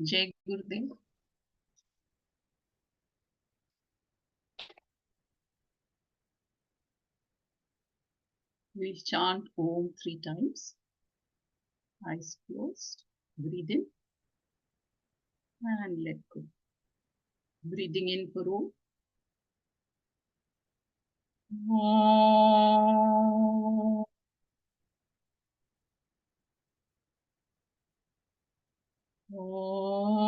Jai Gurudev. We chant Om 3 times. Eyes closed. Breathe in and let go. Breathing in for Om. Om. Om.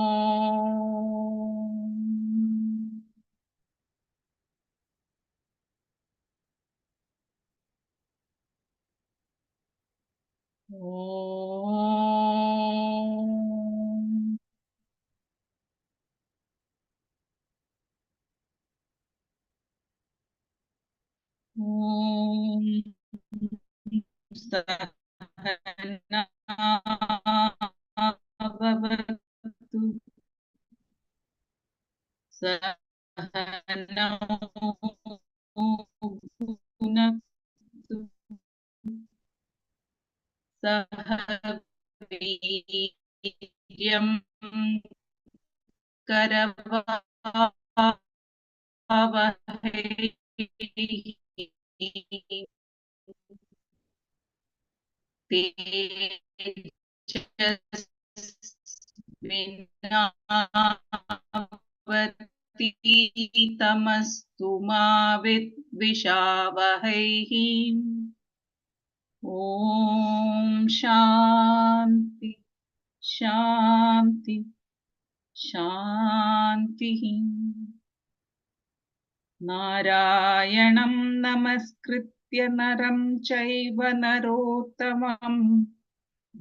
Om. Om. Sahana Bhavatu. Sahana Bhunaktu. Sah Veeryam Karavavahe. तेजस्विनावतीतमस्तु मा विद्विषावहैः। ॐ शान्ति शान्ति शान्तिः। नारायणं नमस्कृत्य नरं चैव नरोत्तमं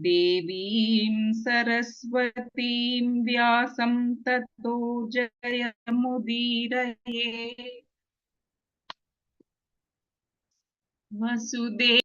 देवीं सरस्वतीं व्यासं ततो जयमुदीरये। Vasudev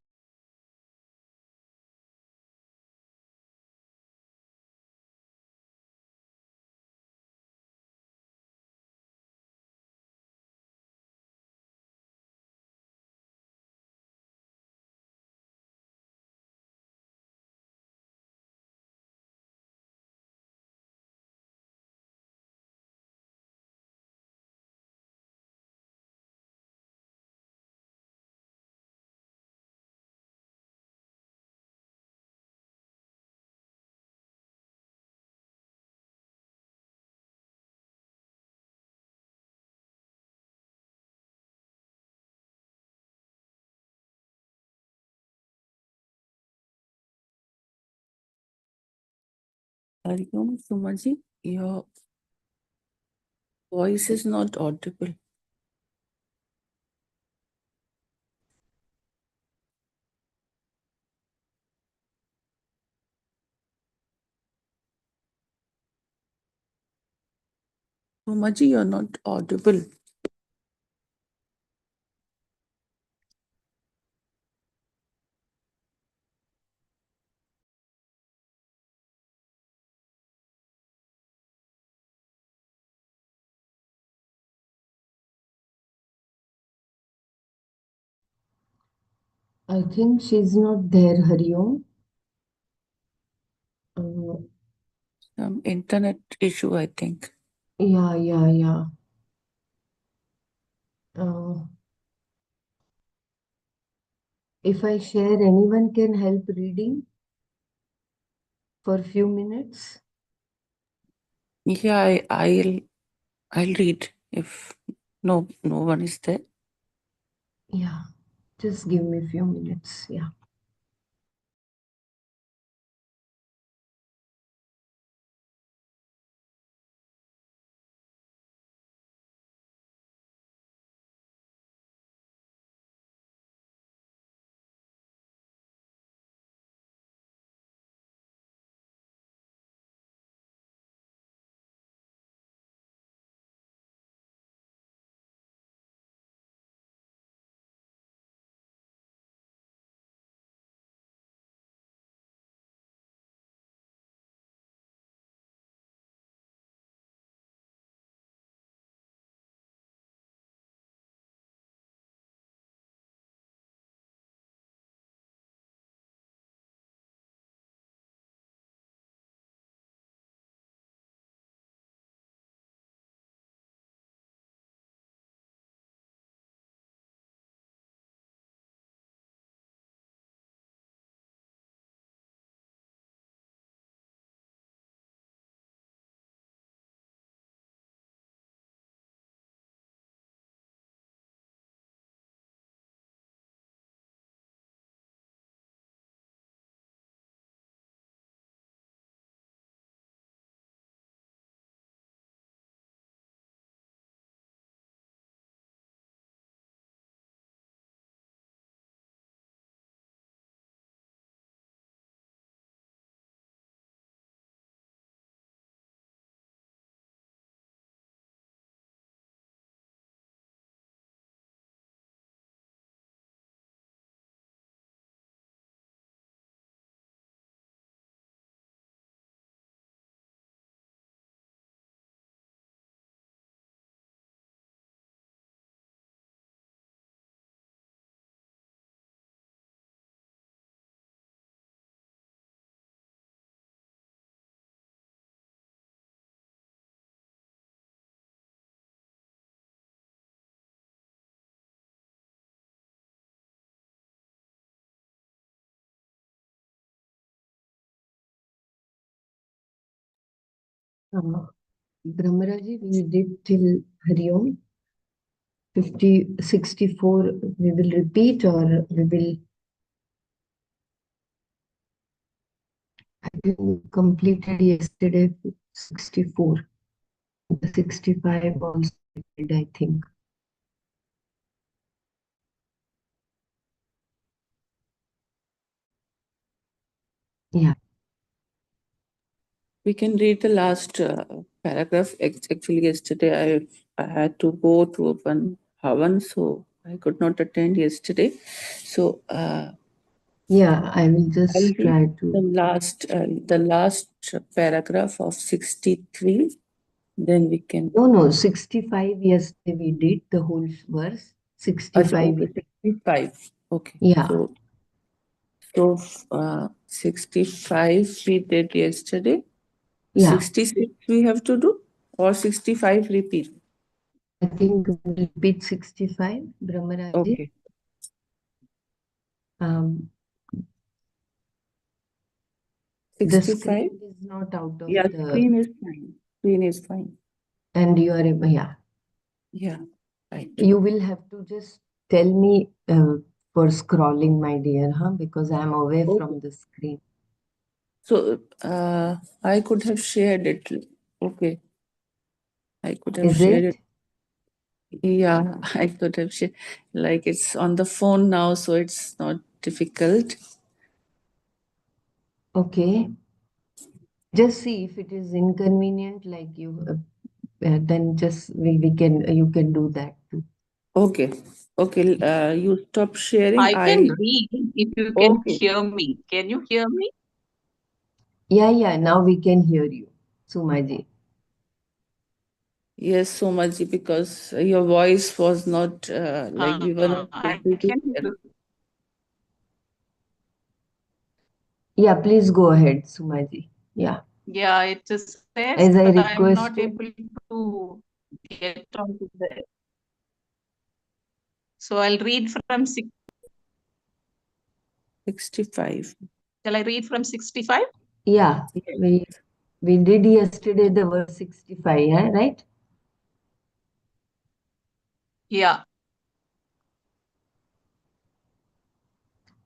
Hariom Sumaji, your voice is not audible. Sumaji, you're not audible. I think she's not there, Hariom. Some internet issue, I think. Yeah. If I share, anyone can help reading for a few minutes. Yeah, I'll read if no one is there. Yeah, just give me a few minutes. Yeah. Brahmaraji, we did till Hari Om. 64, we will repeat or we will. I think we completed yesterday 64. The 65 also I did, I think. Yeah. We can read the last paragraph. Actually, yesterday I had to go to one Havan, so I could not attend yesterday. So Yeah, I will just I'll try read to. the last paragraph of 63. Then we can. No, 65 yesterday we did the whole verse. 65. Okay, 65. Okay. Yeah. So 65 we did yesterday. Yeah. 66 we have to do, or 65 repeat. I think we'll repeat 65, Brahmaraji. Okay. The 65. screen is not out of Yeah, the. screen is fine. Screen is fine. And you are able, yeah. Yeah, right. You will have to just tell me for scrolling, my dear, huh? Because I'm away from the screen. So I could have shared it. Okay. I could have Is shared it? Yeah, I could have shared. Like it's on the phone now, so it's not difficult. Okay. Just see if it is inconvenient, like you, then just we can you can do that too. Okay. Okay. You stop sharing. I can read if you can Okay. hear me. Can you hear me? Yeah. Now we can hear you, Sumaji. Yes, so much because your voice was not like we were not I able to can. hear. Yeah, please go ahead, Sumaji. Yeah. Yeah, it is there, As I but I'm not requested. able to get onto the. So I'll read from 65. Shall I read from 65? Yeah, we did yesterday the verse 65, yeah, right? Yeah.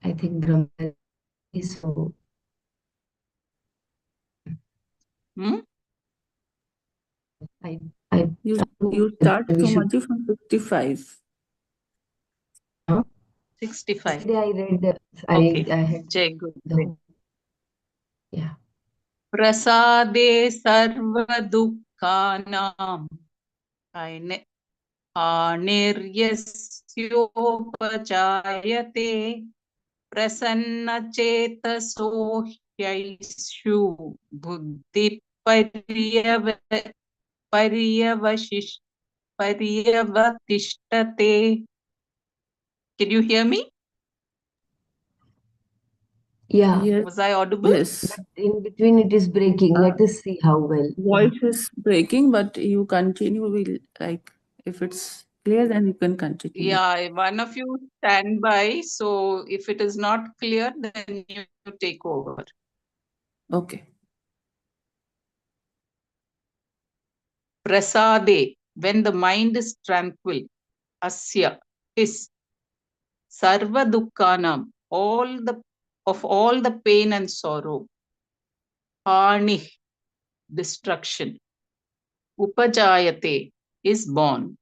I think Brahma is so. Hmm? You start We so should. much from 55. 65. Yesterday I read Okay. I had Jai Guru. the whole. Yeah. Prasade सर्वदुःखानाम् हानिर्यस्योपजायते प्रसन्नचेतसो ह्यैषु पर्यवतिष्ठते. Can you hear me? Yeah. Yes. Was I audible? Yes. But in between it is breaking. Let us see how well. Voice is breaking, but you continue. Will like if it's clear, then you can continue. Yeah, one of you stand by. So if it is not clear, then you take over. Okay. Prasade, when the mind is tranquil, asya is sarva dukkhanam, all the pain and sorrow, hani, destruction, upajayate is born.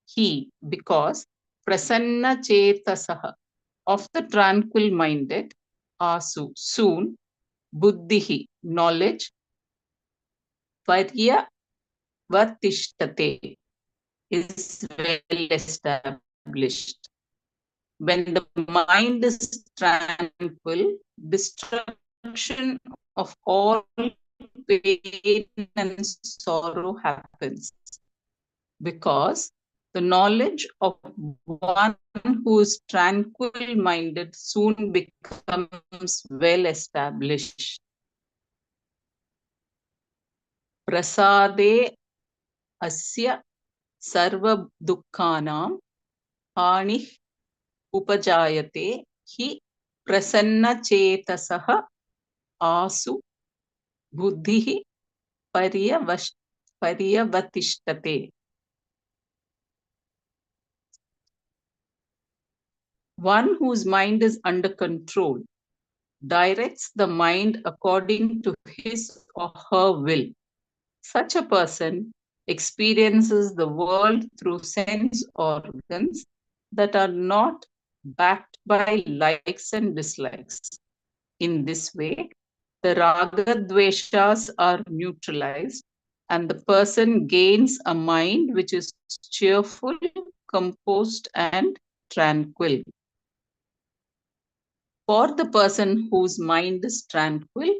He, because prasanna chetasaha, of the tranquil minded, asu, soon, buddhihi, knowledge, varya vatishtate, is well established. When the mind is tranquil, destruction of all pain and sorrow happens, because the knowledge of one who is tranquil minded soon becomes well established. Prasade asya sarva dukkhanam हानिः उपजायते हि प्रसन्नचेतसः आसु बुद्धिः paryavatishtate. One whose mind is under control directs the mind according to his or her will. Such a person experiences the world through sense organs that are not backed by likes and dislikes. In this way, the raga dveshas are neutralized and the person gains a mind which is cheerful, composed, and tranquil. For the person whose mind is tranquil,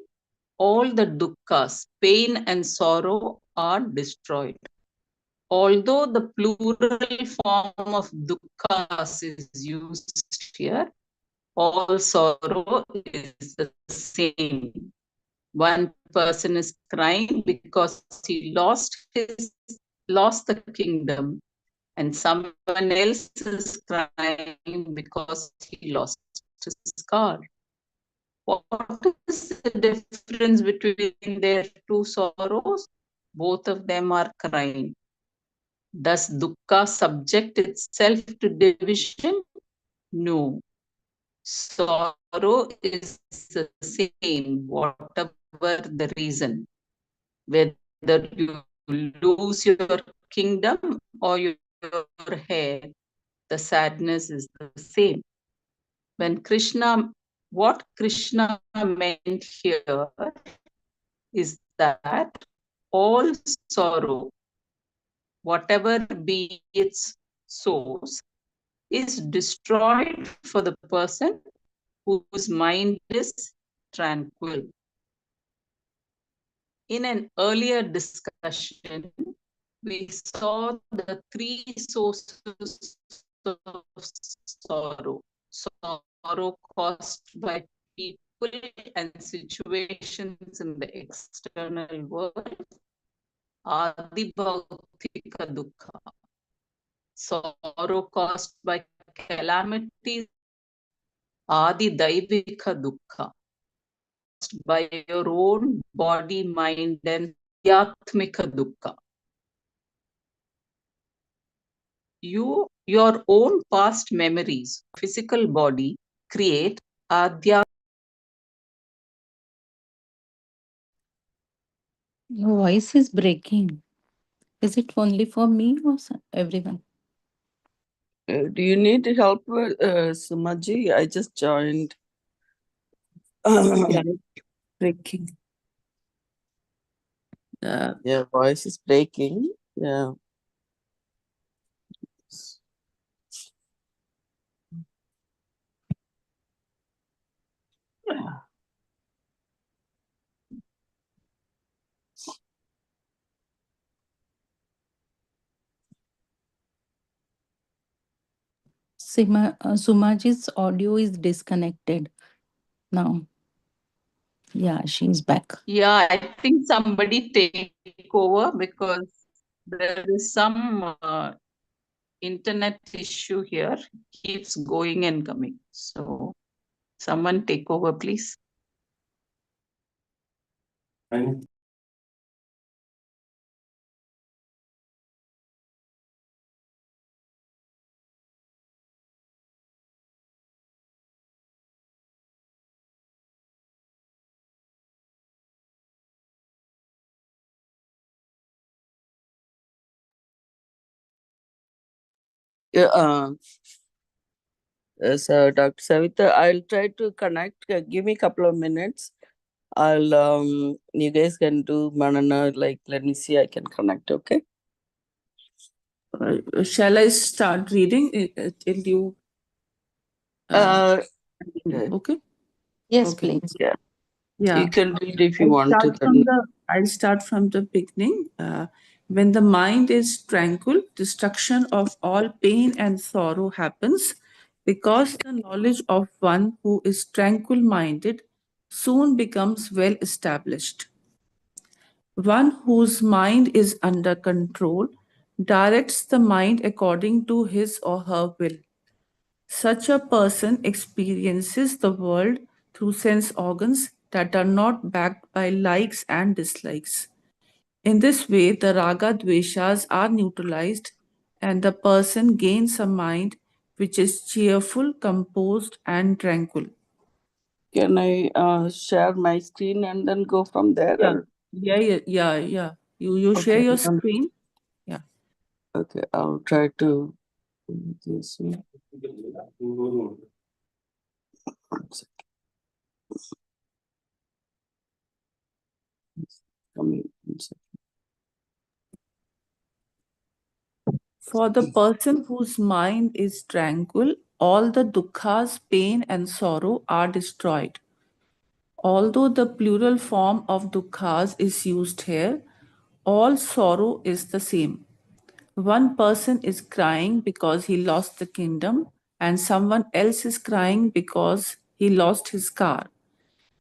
all the dukkha's, pain and sorrow are destroyed. Although the plural form of dukkha's is used here, all sorrow is the same. One person is crying because he lost the kingdom, and someone else is crying because he lost his car. What is the difference between their two sorrows? Both of them are crying. Does dukkha subject itself to division? No. Sorrow is the same, whatever the reason. Whether you lose your kingdom or your hair, the sadness is the same. What Krishna meant here is that all sorrow, whatever be its source, is destroyed for the person whose mind is tranquil. In an earlier discussion, we saw the three sources of sorrow. Sorrow caused by people and situations in the external world, Adi Bhautika Dukkha. Sorrow caused by calamities, Adi Daivika Dukkha. By your own body, mind, and Yatmika Dukkha. Your own past memories, physical body, create Adya. Your voice is breaking. Is it only for me or everyone? Do you need help, Sumaji? I just joined. Yeah, breaking. Your voice is breaking. Yeah. Sumaji's audio is disconnected now. Yeah, she's back. Yeah, I think somebody take over because there is some internet issue here, keeps going and coming. So someone take over, please. Yeah. So, Dr. Savita, I'll try to connect. Give me a couple of minutes. You guys can do Manana. Like, let me see. I can connect. Okay. Shall I start reading till you? Okay. Yes, Okay. please. Yeah. Yeah. You can read if you want to. I'll start from the beginning. When the mind is tranquil, destruction of all pain and sorrow happens because the knowledge of one who is tranquil minded soon becomes well established. One whose mind is under control directs the mind according to his or her will. Such a person experiences the world through sense organs that are not backed by likes and dislikes. In this way, the raga dveshas are neutralized and the person gains a mind which is cheerful, composed, and tranquil. Can I share my screen and then go from there? Yeah, Or? yeah. You share Okay. your screen. Yeah. Okay, I'll try to do this one. One second. It's coming. One second. For the person whose mind is tranquil, all the dukkhas, pain, and sorrow are destroyed. Although the plural form of dukkhas is used here, all sorrow is the same. One person is crying because he lost the kingdom, and someone else is crying because he lost his car.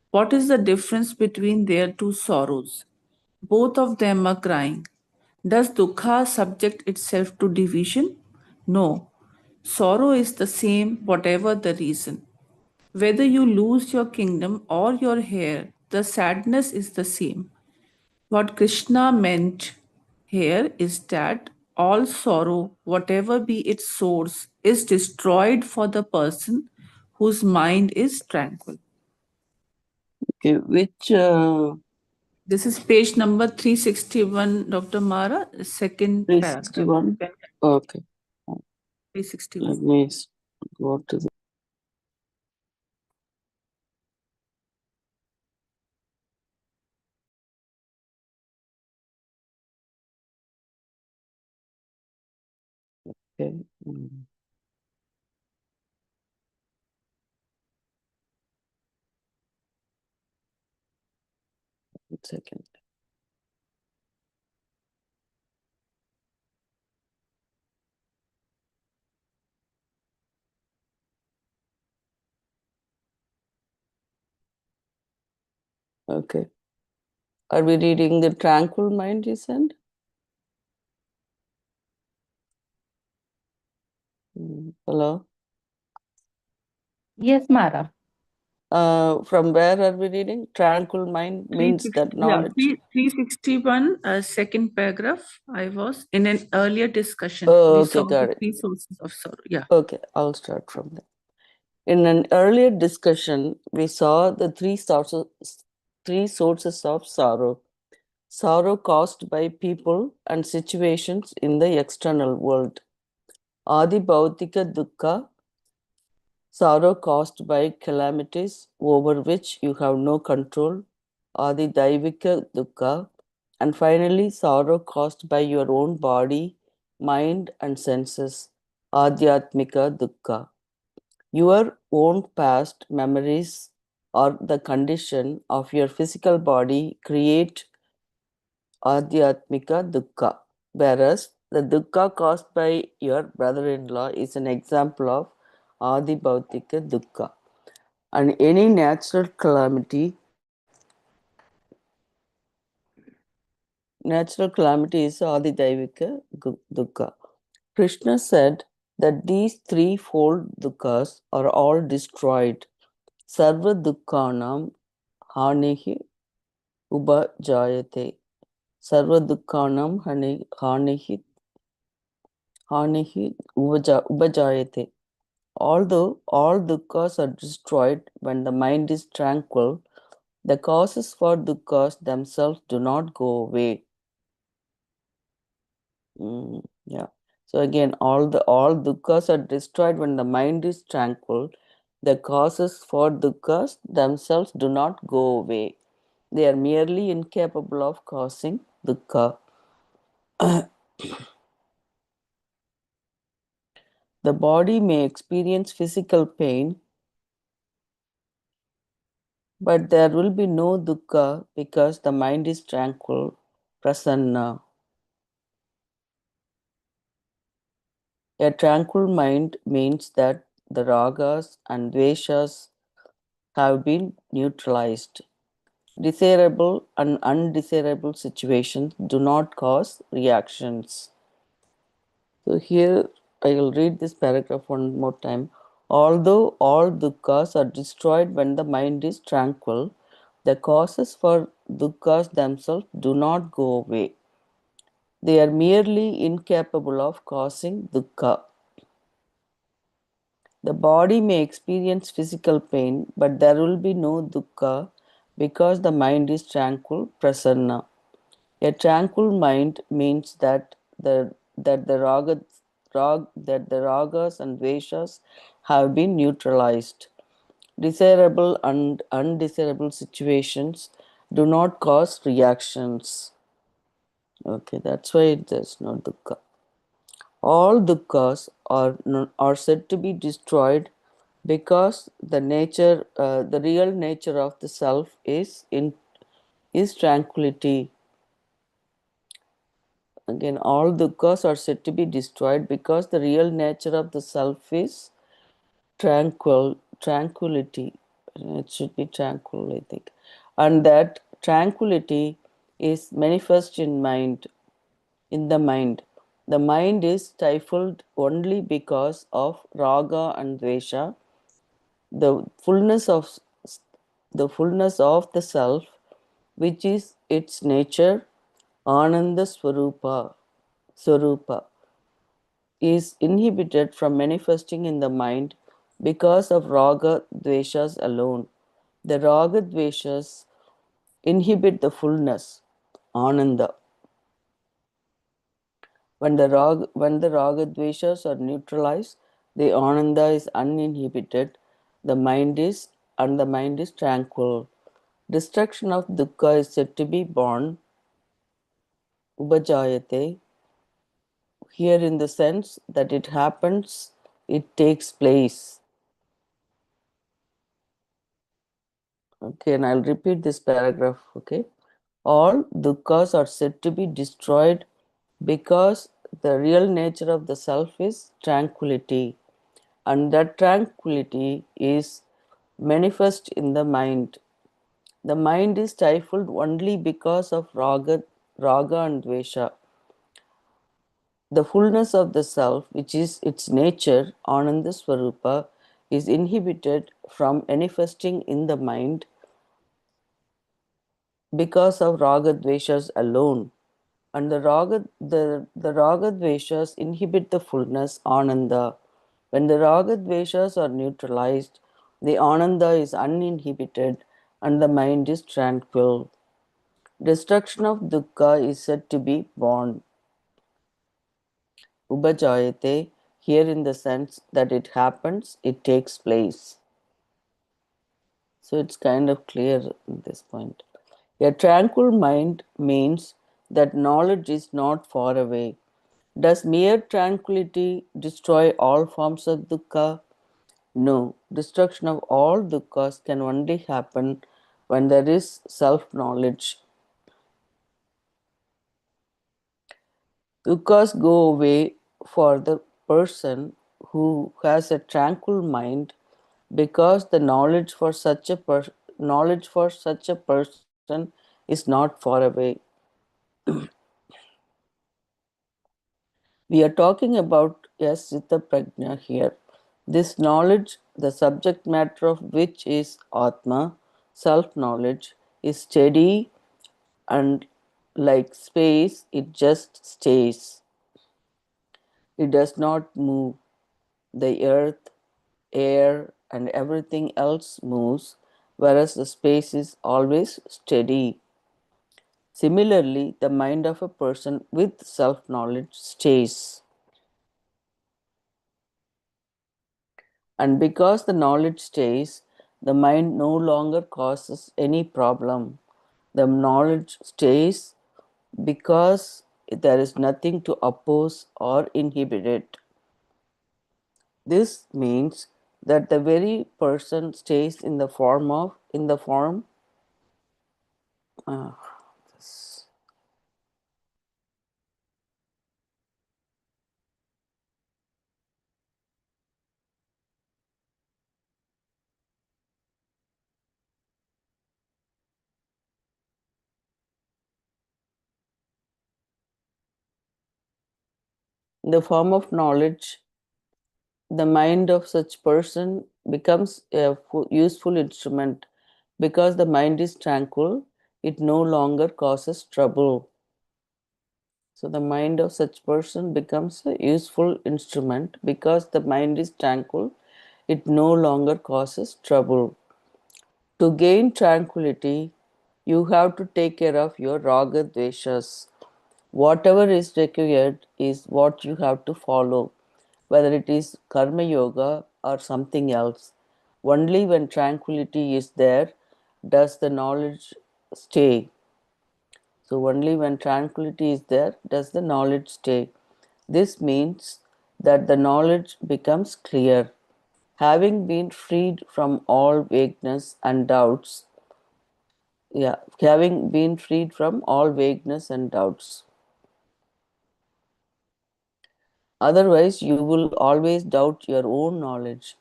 What is the difference between their two sorrows? Both of them are crying. Does dukkha subject itself to division? No. Sorrow is the same, whatever the reason. Whether you lose your kingdom or your hair, the sadness is the same. What Krishna meant here is that all sorrow, whatever be its source, is destroyed for the person whose mind is tranquil. Okay, which This is page number 361, Dr. Mara, second paragraph. 361? Okay. 361. Let me go to the okay. One second. Okay. Are we reading the tranquil mind, you said? Hello? Yes, Mara. From where are we reading? Tranquil mind means that knowledge. 361, second paragraph. I was in an earlier discussion. Oh, We okay, saw got the it. three sources of sorrow. Yeah. Okay, I'll start from there. In an earlier discussion, we saw the three sources of sorrow. Sorrow caused by people and situations in the external world. Adi Bhautika Dukkha, sorrow caused by calamities over which you have no control. Adi Daivika Dukkha, and finally, sorrow caused by your own body, mind, and senses. Adhyatmika Dukkha. Your own past memories or the condition of your physical body create Adhyatmika Dukkha, whereas the Dukkha caused by your brother-in-law is an example of Adi Bhautika Dukkha. And any natural calamity is Adi Daivika Dukkha. Krishna said that these threefold dukkhas are all destroyed. Sarva dukkhanam hanihi ubajayate. Sarva dukkhanam hanihi ubajayate. Although all dukkhas are destroyed when the mind is tranquil, the causes for dukkhas themselves do not go away. Yeah. So again, all dukkhas are destroyed when the mind is tranquil. The causes for dukkhas themselves do not go away. They are merely incapable of causing dukkha. The body may experience physical pain, but there will be no dukkha because the mind is tranquil, prasanna. A tranquil mind means that the ragas and dveshas have been neutralized. Desirable and undesirable situations do not cause reactions. So here I will read this paragraph one more time. Although all dukkhas are destroyed when the mind is tranquil, the causes for dukkha's themselves do not go away. They are merely incapable of causing dukkha. The body may experience physical pain, but there will be no dukkha because the mind is tranquil, prasanna. A tranquil mind means that the ragas and dveshas have been neutralized. Desirable and undesirable situations do not cause reactions. Okay, that's why there's no dukkha. All dukkhas are said to be destroyed because the real nature of the self is tranquility. Again, all dukkhas are said to be destroyed because the real nature of the self is tranquility. It should be tranquil, I think, and that tranquility is manifest in the mind. The mind is stifled only because of raga and dvesha. The fullness of the fullness of the self, which is its nature, Ananda Swarupa, is inhibited from manifesting in the mind because of raga dveshas alone. The raga dveshas inhibit the fullness, Ananda. When the raga dveshas are neutralized, the Ananda is uninhibited, the mind is tranquil. Destruction of dukkha is said to be born, ubhajayate, here in the sense that it happens, it takes place. Okay, and I'll repeat this paragraph. Okay, all dukkhas are said to be destroyed because the real nature of the self is tranquility, and that tranquility is manifest in the mind. The mind is stifled only because of raga and dvesha. The fullness of the self, which is its nature, Ananda Swarupa, is inhibited from manifesting in the mind because of raga dveshas alone. And the raga dveshas inhibit the fullness, Ananda. When the raga dveshas are neutralized, the Ananda is uninhibited and the mind is tranquil. Destruction of dukkha is said to be born, ubhajayate, here in the sense that it happens, it takes place. So it's kind of clear at this point. A tranquil mind means that knowledge is not far away. Does mere tranquility destroy all forms of dukkha? No. Destruction of all dukkhas can only happen when there is self knowledge. Dukkhas go away for the person who has a tranquil mind because the knowledge for such a person is not far away. We are talking about Yasita Prajna here. This knowledge, the subject matter of which is Atma, self knowledge, is steady and like space, it just stays. It does not move. The earth, air, and everything else moves, whereas the space is always steady. Similarly, the mind of a person with self knowledge stays. And because the knowledge stays, the mind no longer causes any problem. The knowledge stays because there is nothing to oppose or inhibit it. This means that the very person stays in the form uh, in the form of knowledge. The mind of such person becomes a useful instrument because the mind is tranquil. it no longer causes trouble. So the mind of such person becomes a useful instrument because the mind is tranquil, it no longer causes trouble. To gain tranquility, you have to take care of your raga dveshas. Whatever is required is what you have to follow, whether it is karma yoga or something else. Only when tranquility is there does the knowledge stay. So, only when tranquility is there does the knowledge stay. This means that the knowledge becomes clear. Having been freed from all vagueness and doubts, having been freed from all vagueness and doubts. Otherwise, you will always doubt your own knowledge.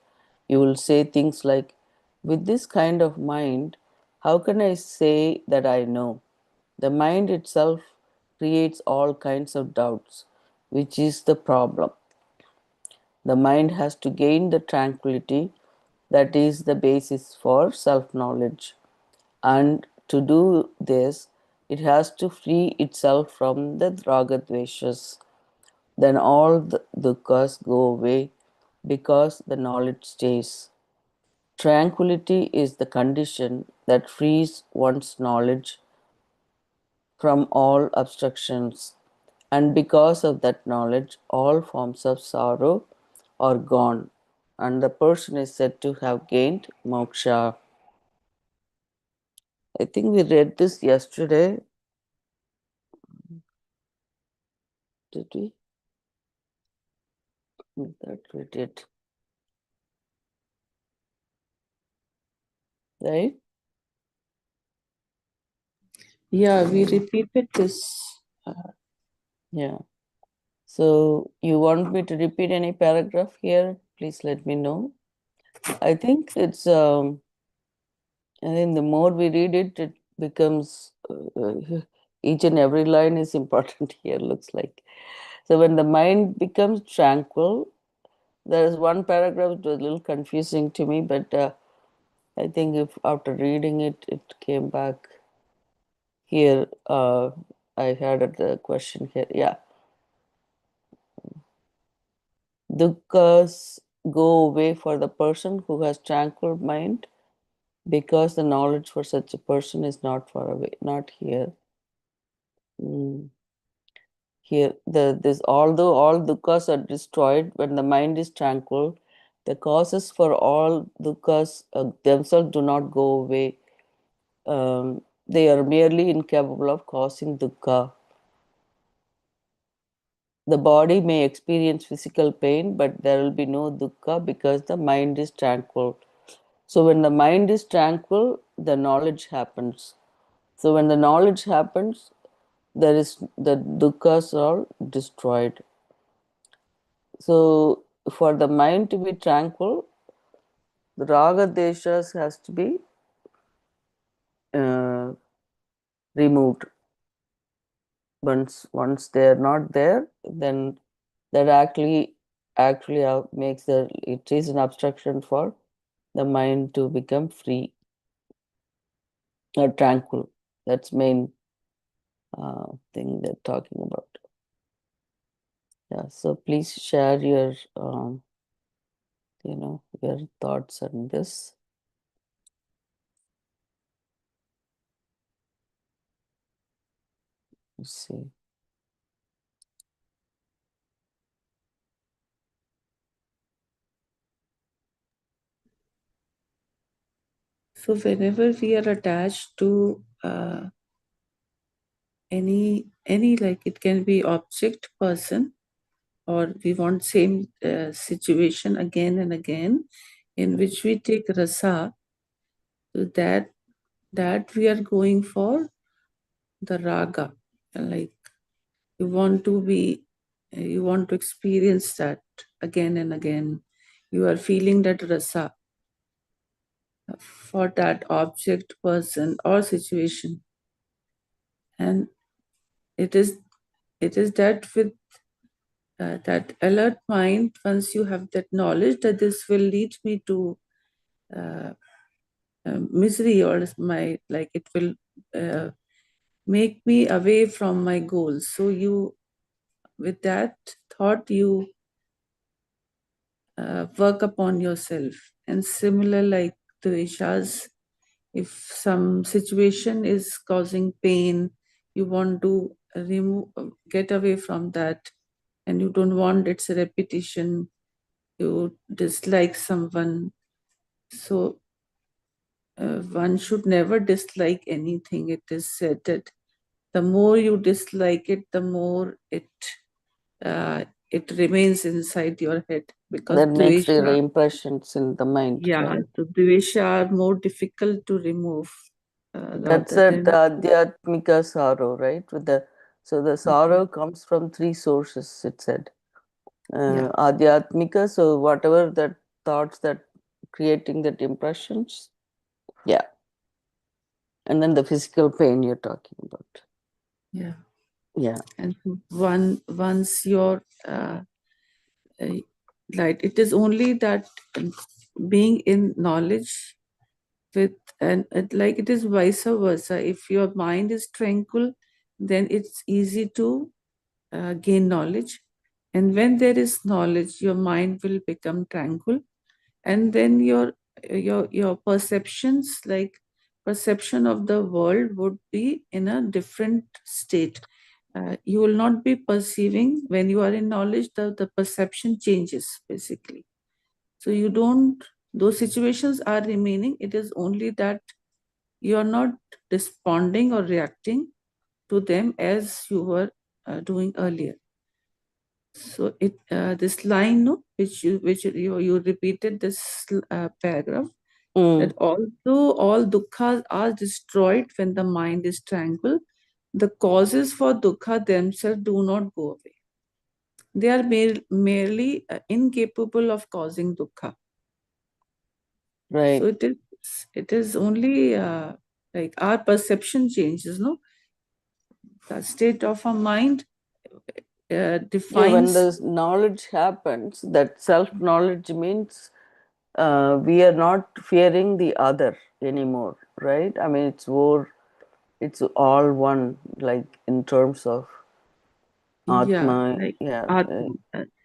You will say things like, with this kind of mind, how can I say that I know? The mind itself creates all kinds of doubts, which is the problem. The mind has to gain the tranquility that is the basis for self knowledge. And to do this, it has to free itself from the ragadveshas. Then all the dukkha's go away because the knowledge stays. Tranquility is the condition that frees one's knowledge from all obstructions, and because of that knowledge, all forms of sorrow are gone, and the person is said to have gained moksha. I think we read this yesterday. Did we? That we did. Right? Yeah, we repeated this. Yeah. So you want me to repeat any paragraph here? Please let me know. I think it's I think the more we read it, it becomes each and every line is important here, looks like. So when the mind becomes tranquil, there is one paragraph that was a little confusing to me, but I think if after reading it, it came back here. I had the question here. Yeah. Dukkha's go away for the person who has tranquil mind because the knowledge for such a person is not far away, not here. Here, this although all dukkhas are destroyed when the mind is tranquil, the causes for all dukkhas themselves do not go away. They are merely incapable of causing dukkha. The body may experience physical pain, but there will be no dukkha because the mind is tranquil. So when the mind is tranquil, the knowledge happens. So when the knowledge happens, there is the dukkhas are destroyed. So for the mind to be tranquil, the raga deshas has to be uh, removed. Once they are not there, then that actually makes it is an obstruction for the mind to become free or tranquil. That's main thing they're talking about. Yeah. So please share your your thoughts on this. Let's see. So whenever we are attached to any like it can be object, person, or we want same situation again and again, in which we take rasa, so that we are going for the raga, like you want to experience that again and again. You are feeling that rasa for that object, person, or situation, and it is that with that alert mind, once you have that knowledge that this will lead me to misery, or my, like it will make me away from my goals. So you, with that thought, you work upon yourself. And similar like Dveshas, if some situation is causing pain, you want to get away from that, and you don't want its repetition, you dislike someone. So one should never dislike anything. It is said that the more you dislike it, the more it remains inside your head, because That makes their dvesha, impressions in the mind, yeah, right? so dvesha are more difficult to remove That's rather that than. Adhyatmika sorrow, right? So the Okay. sorrow comes from three sources, it said. Yeah, Adhyatmika, so whatever that thoughts that creating that impressions, yeah. And then the physical pain you're talking about. yeah. Yeah. And once your uh, like, it is only that being in knowledge with, and like it is vice versa. If your mind is tranquil, then it's easy to gain knowledge. And when there is knowledge, your mind will become tranquil, and then your perceptions, like perception of the world, would be in a different state. You will not be perceiving when you are in knowledge. The perception changes basically. So you don't, those situations are remaining. It is only that you are not responding or reacting to them as you were doing earlier. So it this line, no, which you repeated this paragraph, that although all dukkhas are destroyed when the mind is tranquil, the causes for dukkha themselves do not go away. They are merely incapable of causing dukkha. Right. So it is only like our perception changes, no? The state of our mind Yeah, when defines. this knowledge happens, that self knowledge means we are not fearing the other anymore, right? I mean, it's all one, like in terms of Yeah, Atma, like yeah,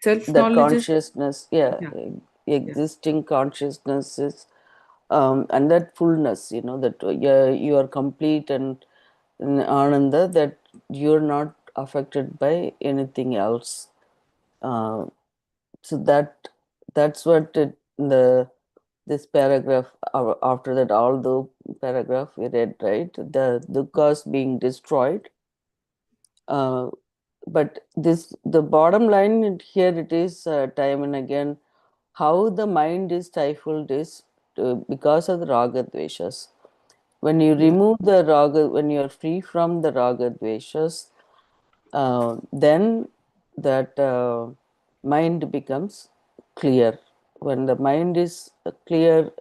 self that knowledge is. consciousness, yeah, Yeah, yeah, existing consciousness is, and that fullness, that yeah, you are complete and in Ananda, that you're not affected by anything else. Uh, so that's what the this paragraph after that, all the paragraph we read, right, the dukkha's being destroyed, uh, but this the bottom line here, it is time and again how the mind is stifled is because of the raga dveshas. When you yeah. remove the raga, when you are free from the raga dveshas, then that mind becomes clear. When the mind is clear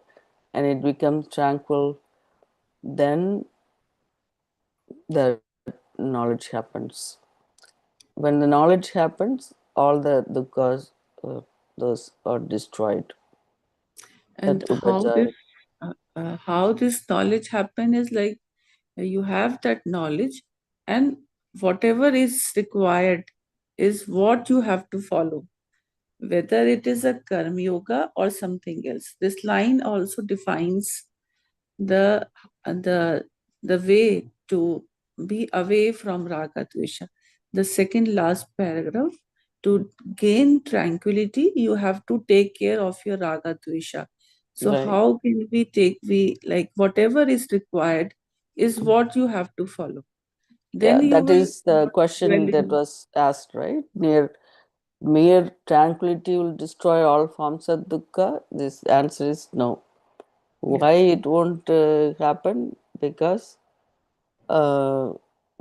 and it becomes tranquil, then the knowledge happens. When the knowledge happens, all the dukkhas, those are destroyed. And That upachara. how this knowledge happen is like, you have that knowledge, and whatever is required is what you have to follow, whether it is a karma yoga or something else. This line also defines the the the way to be away from raga dvesha. The second last paragraph: to gain tranquility, you have to take care of your raga dvesha. So Right. how can we like, whatever is required is what you have to follow. Yeah, Then you that will is the not dwell question that in. was asked, right? Mere tranquility will destroy all forms of dukkha. This answer is no. Yeah. Why it won't happen? Because uh,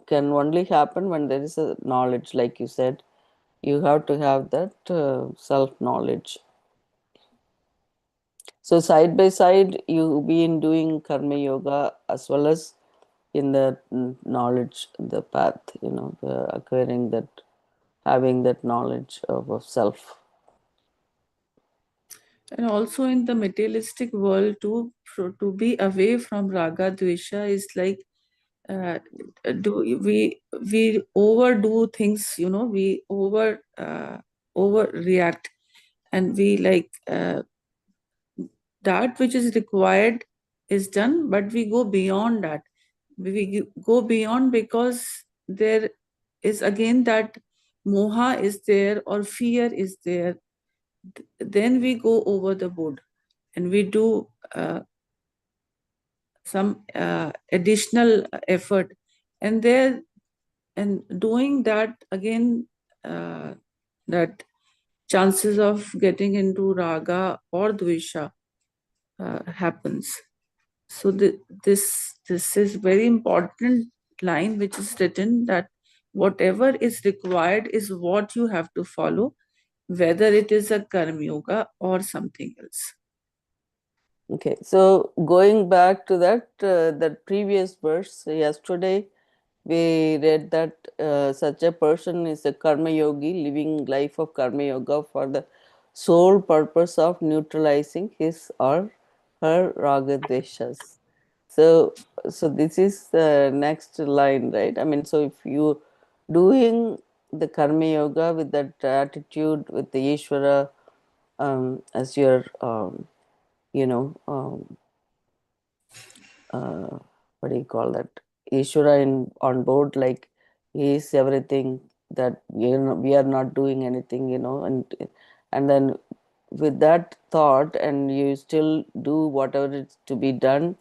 can only happen when there is a knowledge, like you said. You have to have that self knowledge. So side by side, you been doing karma yoga as well as in the knowledge, the path. The acquiring that, having that knowledge of self. And also in the materialistic world, to be away from raga dvesha is like uh, do we overdo things, we overreact, and we like that which is required is done, but we go beyond that. We go beyond because there is again that moha is there or fear is there. Then we go over the board and we do some additional effort, and there and doing that again, that chances of getting into raga or dvesha happens. So this is very important line which is written, that whatever is required is what you have to follow, whether it is a karma yoga or something else. Okay, so going back to that previous verse, yesterday we read that such a person is a karma yogi living life of karma yoga for the sole purpose of neutralizing his or her raga dveshas. So, so this is the next line, right? I mean, so if you doing the karma yoga with that attitude, with the Ishvara as your, you know, what do you call that? Ishvara on board, like he is everything, that we are not doing anything, and then with that thought, and you still do whatever is to be done,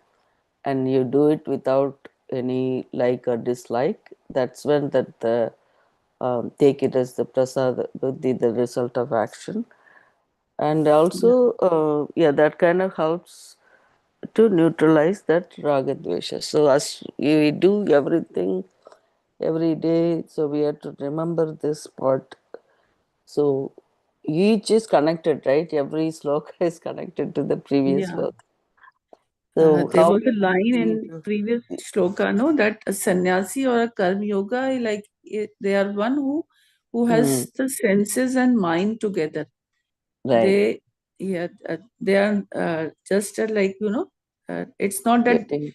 and you do it without any like or dislike. That's when that the take it as the prasad buddhi, the result of action, and also yeah, that kind of helps to neutralize that raga dvesha. So as we do everything every day, so we have to remember this part. So each is connected, right? Every sloka is connected to the previous Yeah. verse. So There how was a line we in previous shloka, no, that a sannyasi or a karma yoga, like they are one who has the senses and mind together. right, They, yeah, they are just like, it's not that getting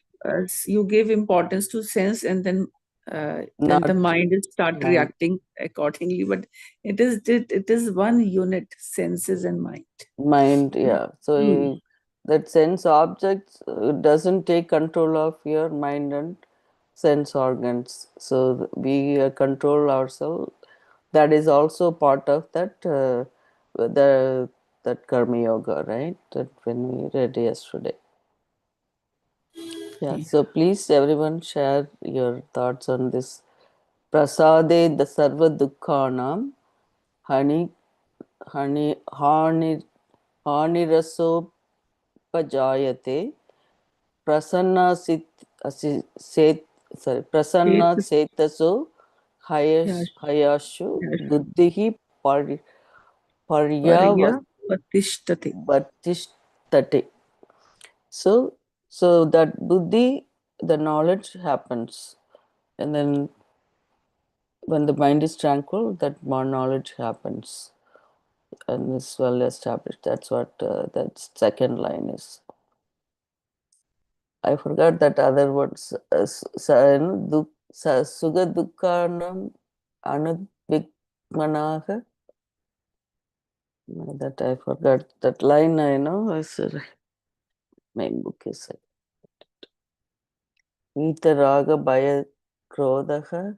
you give importance to sense and then the not mind will start mind. reacting accordingly, but it is one unit, senses and mind. Mind, yeah. So Hmm. that sense objects doesn't take control of your mind and sense organs. So we control ourselves. That is also part of that the that karma yoga, right? That when we read yesterday. Yeah. Yeah. So please, everyone, share your thoughts on this. Prasade the sarva dukkhanam hani hani haniraso pajayate prasanna set sorry prasanna Yes, setaso yeah, hayashu yeah. buddhihi Parya paryavastistate. Patishtate. So so that buddhi, the knowledge happens, and then when the mind is tranquil, that more knowledge happens and is well established. That's what that second line is. I forgot that other words. Suga dukkanam anudvikmanaha. That I forgot. That line I know. My book is Gita raga bhaya krodhaha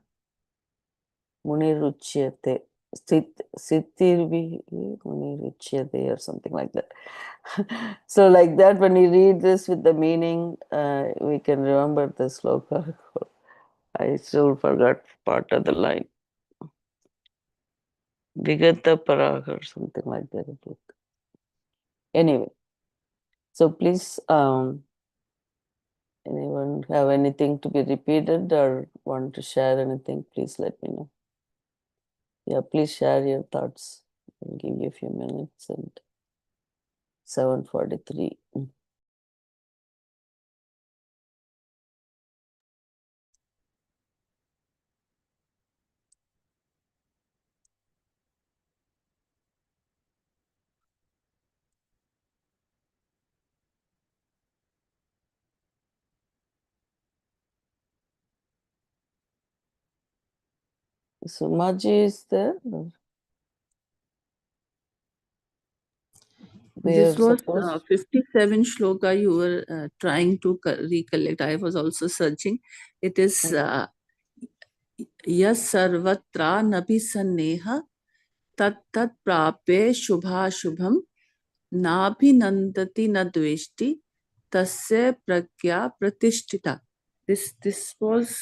muniruchyate. Sitirvi muniruchyate or something like that. So like that, when you read this with the meaning, we can remember the sloka. I still forgot part of the line. Vigata Parag or something like that. Anyway, so please, anyone have anything to be repeated or want to share anything, please let me know. Yeah, please share your thoughts. I'll give you a few minutes and 7:43. Sumaji is there. We are This was supposed. 57 shloka you were trying to recollect. I was also searching. It is Yas sarvatra nabi sanneha tat tat prape shubha shubham nabhinandati na dveshti tasya pragya pratishtita. This was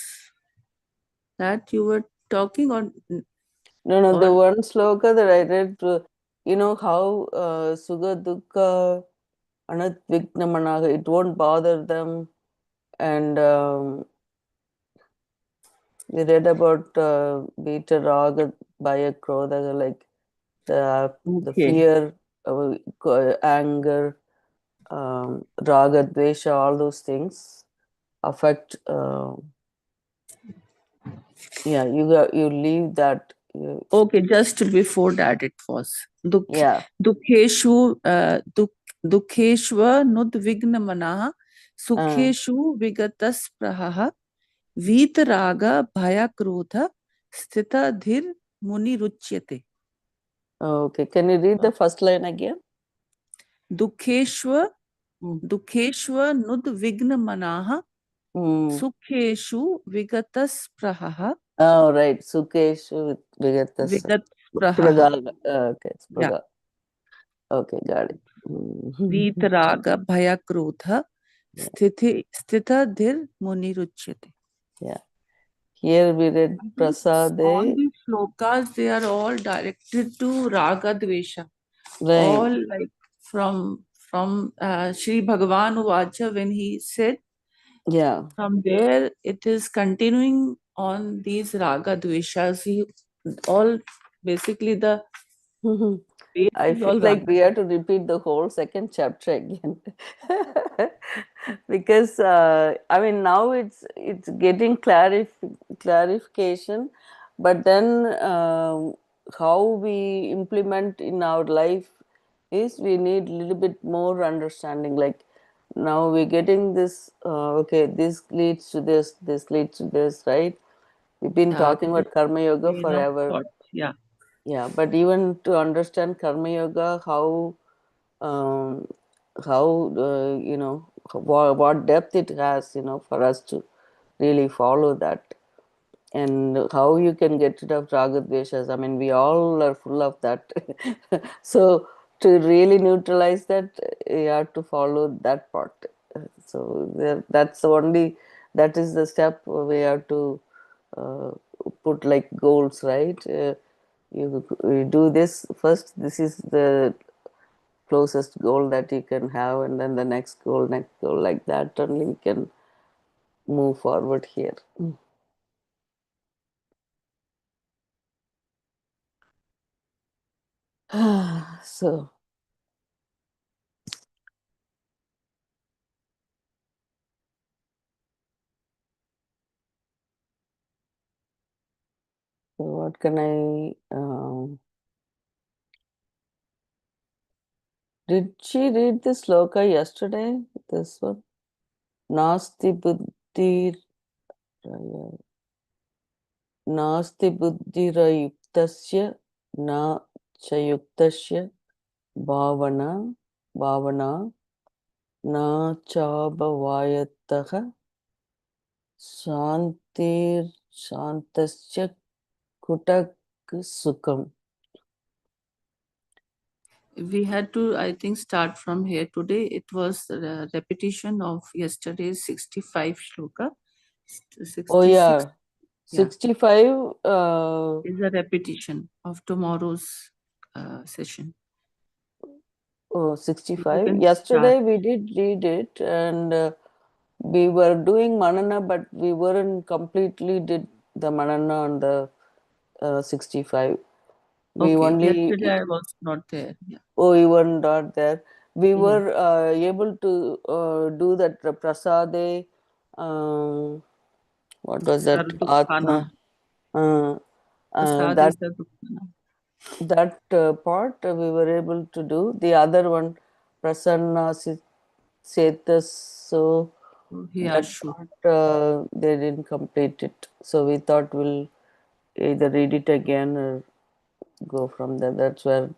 that you were talking, or No, the or one sloka that I read, you know how Sugha Dukkha Anadvignamanaha, it won't bother them. And we read about Vita Raga, Bhaya, Krodha, like the okay. fear, anger, Raga, Dvesha, all those things affect. Yeah, you leave that. Okay, just before that it was Yeah. Dukheshu Dukheshva Nudvigna Manaha Sukheshu Vigatas Prahaha Vitaraga Bhaya Krodha Sthita Dhir Muni Ruchyate. Okay, can you read the first line again? Dukheshva Nudvigna Manaha Sukheshu Vigatas Prahaha Oh, right. Sukesh with Vigatas. Vigat Prahaha. Spraga. Okay, Yeah. Spraga. Okay, got it. Vitaraga Bhaya Krodha Sthita Dhir Muni Ruchyate. Yeah. Here we read All Prasade. these shlokas, they are all directed to Raga Dvesha. Right. All like from Sri Bhagavan Uvacha, when he said, Yeah. from there it is continuing on these Raga Dveshas. He all basically the base I is feel all like Raga. we have to repeat the whole second chapter again. Because I mean now it's getting clarification, but then how we implement in our life is we need a little bit more understanding. Like now we're getting this. Okay, this leads to this leads to this, right? We've been talking This about karma yoga train of forever. thought. Yeah. Yeah, but even to understand karma yoga, um, how what depth it has, for us to really follow that, and how you can get rid of ragadveshas. I mean, we all are full of that. So to really neutralize that, you have to follow that part. So that's the only, that is the step we have to uh, put like goals, right? You do this first. This is the closest goal that you can have, and then the next goal, like that only we can move forward here. So what can I did she read this sloka yesterday, this one? Nasti buddhi नास्ति बुद्धिरयुक्तस्य न च युक्तस्य भावना भावना न चाभवायतः शान्तिर्शान्तस्य कुटक सुखम. We had to, I think, start from here today. It was a repetition of yesterday's 65 shloka. Oh 66 yeah, yeah, 65. is a repetition of tomorrow's session. Oh, You 65. can start. Yesterday we did read it, and we were doing Manana, but we weren't completely did the Manana on the 65. We Okay, only, yesterday I was not there. Yeah. oh, you were not there. We Yeah. were able to do that prasade, um, what was that? Sardukhana. Atma. Uh, Prasad that is the Dukhana. part we were able to do. The other one, Prasanna Setas, so that Hiyashu. part they didn't complete it. So we thought we'll either read it again or go from there. That's where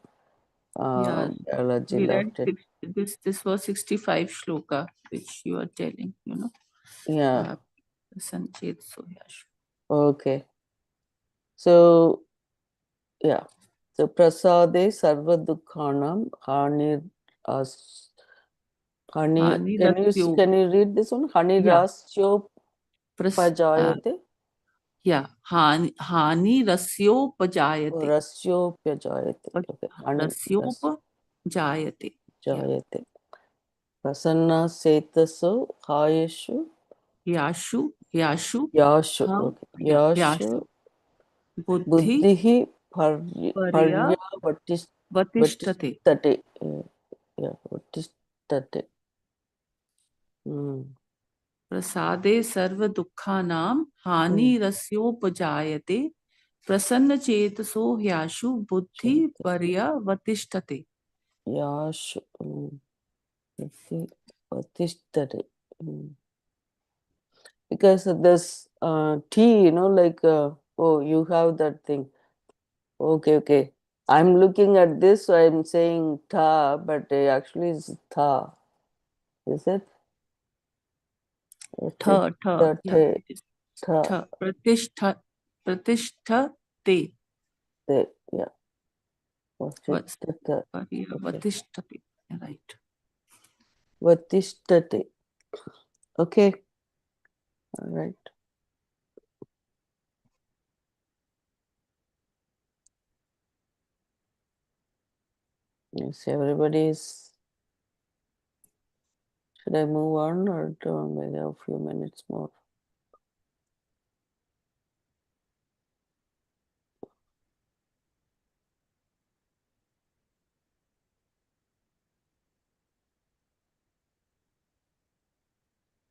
Yeah, biology we read left it. this was 65 shloka, which you are telling, Yeah. Sanchet Sohyashu. Okay. So, yeah. So, prasade sarva dukkhanam hanir as hani. Rasyo. Can you read this one? Hani Yeah. rasyo pajayate. Yeah. Hani Rasyo Pajayate. Rasyo pajayate. Okay. Hani Rasyopa Jayate. Yeah. jayate. Prasanna setaso hayeshu. Yashu. Yashu. Ha, Okay. Yashu. Yashu. Buddhi Buddhihi Parya parya Vatishtate. vatistate. Yeah, vatistate. Prasade Sarva Dukkhanam Hani Rasyopajayate. Prasanna Chetaso Yashu Buddhi Parya Vatishtate. Yashu. Vatistate. Because this T, like, oh, you have that thing. Okay. I'm looking at this, so I'm saying ta, but actually it's tha. Is it? Tha. Yeah. Vatistate. It is Tha. Tha. Pratisthate. Yeah. Vatistate. Parya Okay. Vatishtate. Right. Vatistate. Okay. All right. Yes, everybody's. Should I move on or do maybe a few minutes more?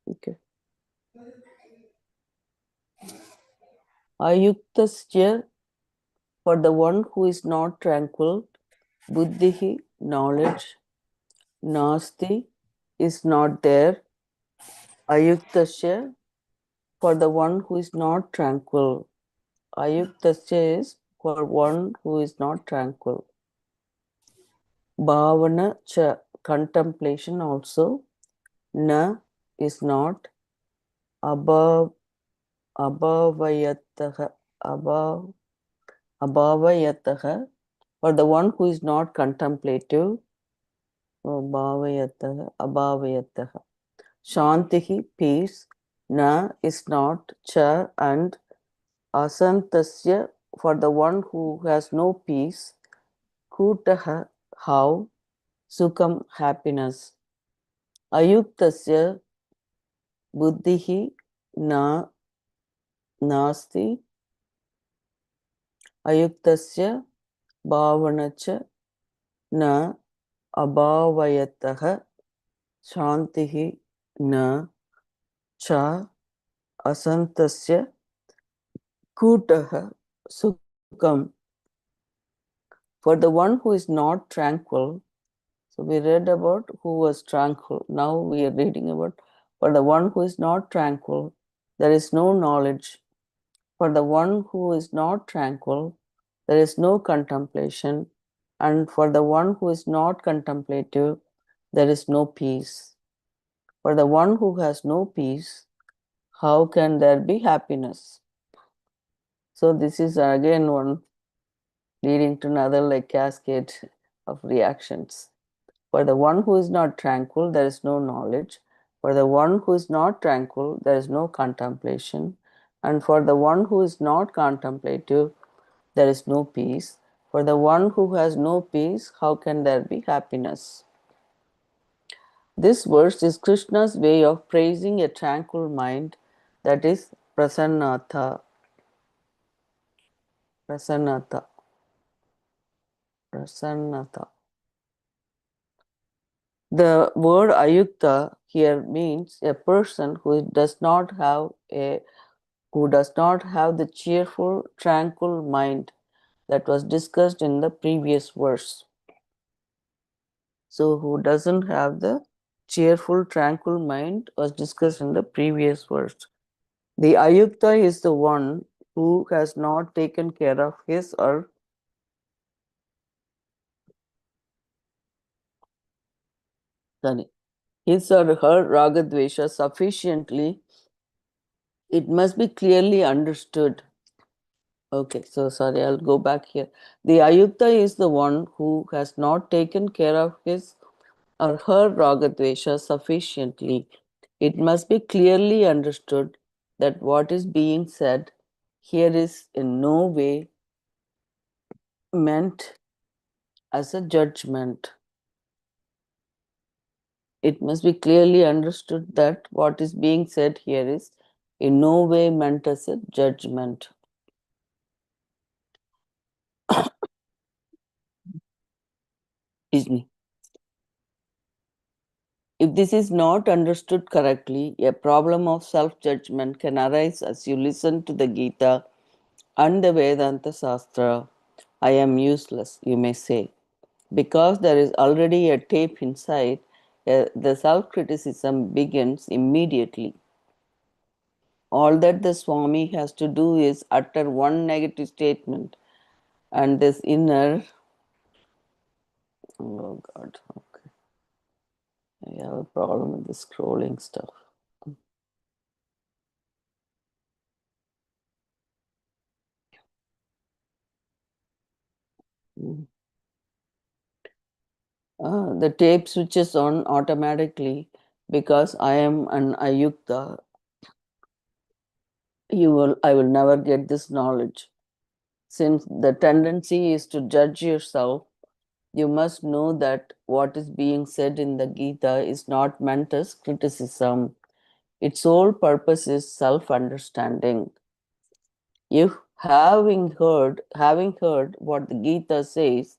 Okay. Ayuktasya, for the one who is not tranquil, buddhihi, knowledge, nasti, is not there. Ayuktasya, for the one who is not tranquil. Ayuktasya is for one who is not tranquil. Bhavana cha, contemplation also. Na is not. Abhavayataha, abhavayataha, for the one who is not contemplative. Abhavayataha. Shantihi, peace. Na is not. Cha and asantasya, for the one who has no peace. Kutaha, how. Sukham, happiness. Ayuktasya buddhihi na nasti. Ayuktasya bhavanacha na abhavayataha. Shantihi na cha asantasya kutaha sukham. For the one who is not tranquil. So we read about who was tranquil. Now we are reading about for the one who is not tranquil, there is no knowledge. For the one who is not tranquil, there is no contemplation. And for the one who is not contemplative, there is no peace. For the one who has no peace, how can there be happiness? So this is again one leading to another like cascade of reactions. For the one who is not tranquil, there is no knowledge. For the one who is not tranquil, there is no contemplation. And for the one who is not contemplative, there is no peace. For the one who has no peace, how can there be happiness? This verse is Krishna's way of praising a tranquil mind, that is prasannata. Prasannata. Prasannata. The word ayukta here means a person who does not have the cheerful, tranquil mind that was discussed in the previous verse. So, who doesn't have the cheerful, tranquil mind was discussed in the previous verse. The ayukta is the one who has not taken care of his or his or her ragadvesha sufficiently, it must be clearly understood. Okay, so sorry, I'll go back here. The ayukta is the one who has not taken care of his or her ragadvesha sufficiently. It must be clearly understood that what is being said here is in no way meant as a judgment. It must be clearly understood that what is being said here is in no way meant as a judgment. Excuse me. If this is not understood correctly, a problem of self-judgment can arise as you listen to the Gita and the Vedanta Shastra. I am useless, you may say. Because there is already a tape inside, the self-criticism begins immediately. All that the Swami has to do is utter one negative statement, and this inner, oh God, okay, I have a problem with the scrolling stuff. The tape switches on automatically because I am an ayukta. I will never get this knowledge. Since the tendency is to judge yourself, you must know that what is being said in the Gita is not meant as criticism. Its sole purpose is self-understanding. If having heard what the Gita says,